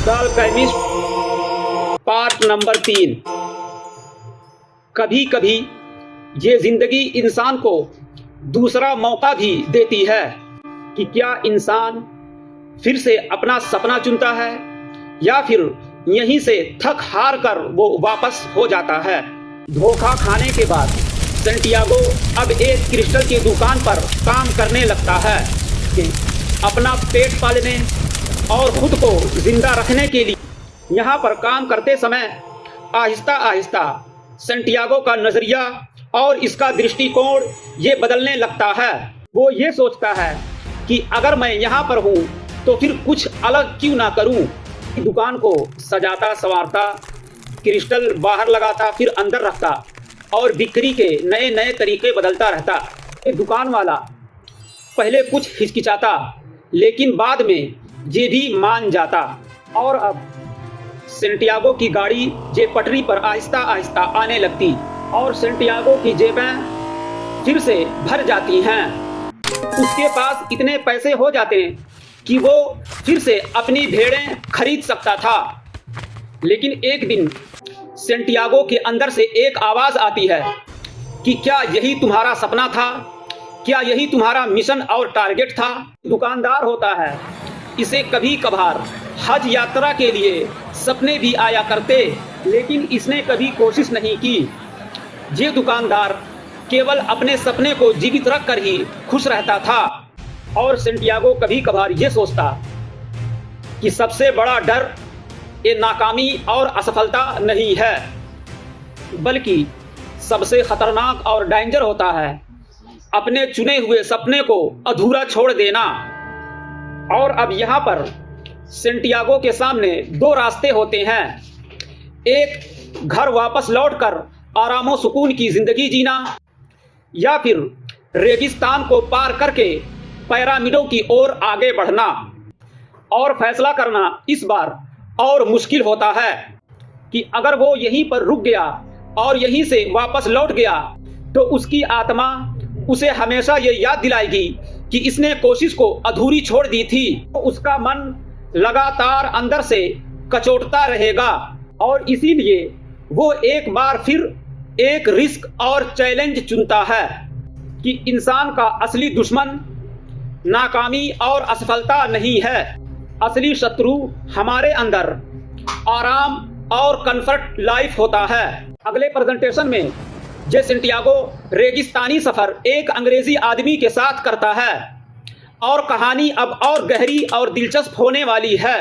The alchemist part number 3। कभी कभी ये जिंदगी इंसान को दूसरा मौका भी देती है कि क्या इंसान फिर से अपना सपना चुनता है या फिर यहीं से थक हार कर वो वापस हो जाता है। धोखा खाने के बाद सेंटियागो अब एक क्रिस्टल की दुकान पर काम करने लगता है कि अपना पेट पालने और खुद को जिंदा रखने के लिए। यहाँ पर काम करते समय आहिस्ता आहिस्ता सेंटियागो का नजरिया और इसका दृष्टिकोण ये बदलने लगता है। वो ये सोचता है कि अगर मैं यहाँ पर हूँ तो फिर कुछ अलग क्यों ना करूँ। दुकान को सजाता संवारता, क्रिस्टल बाहर लगाता फिर अंदर रखता और बिक्री के नए नए तरीके बदलता रहता। दुकान वाला पहले कुछ हिचकिचाता लेकिन बाद में ये भी मान जाता और अब सेंटियागो की गाड़ी जे पटरी पर आहिस्ता आहिस्ता आने लगती और सेंटियागो की जेबें फिर से भर जाती हैं। उसके पास इतने पैसे हो जाते हैं कि वो फिर से अपनी भेड़ें खरीद सकता था। लेकिन एक दिन सेंटियागो के अंदर से एक आवाज़ आती है कि क्या यही तुम्हारा सपना था, क्या यही तुम्हारा मिशन और टारगेट था। दुकानदार होता है, इसे कभी कभार हज यात्रा के लिए सपने भी आया करते लेकिन इसने कभी कोशिश नहीं की। ये दुकानदार केवल अपने सपने को जीवित रख कर ही खुश रहता था। और सेंटियागो कभी कभार ये सोचता कि सबसे बड़ा डर ये नाकामी और असफलता नहीं है, बल्कि सबसे खतरनाक और डेंजर होता है अपने चुने हुए सपने को अधूरा छोड़ देना। और अब यहाँ पर सेंटियागो के सामने दो रास्ते होते हैं, एक घर वापस लौटकर आराम और सुकून की जिंदगी जीना या फिर रेगिस्तान को पार करके पैरामिडों की ओर आगे बढ़ना। और फैसला करना इस बार और मुश्किल होता है कि अगर वो यहीं पर रुक गया और यहीं से वापस लौट गया तो उसकी आत्मा उसे हमेशा ये याद दिलाएगी कि इसने कोशिश को अधूरी छोड़ दी थी। तो उसका मन लगातार अंदर से कचोटता रहेगा और इसीलिए वो एक बार फिर एक रिस्क और चैलेंज चुनता है कि इंसान का असली दुश्मन नाकामी और असफलता नहीं है। असली शत्रु हमारे अंदर आराम और कंफर्ट लाइफ होता है। अगले प्रेजेंटेशन में जे सेंटियागो रेगिस्तानी सफर एक अंग्रेजी आदमी के साथ करता है और कहानी अब और गहरी और दिलचस्प होने वाली है।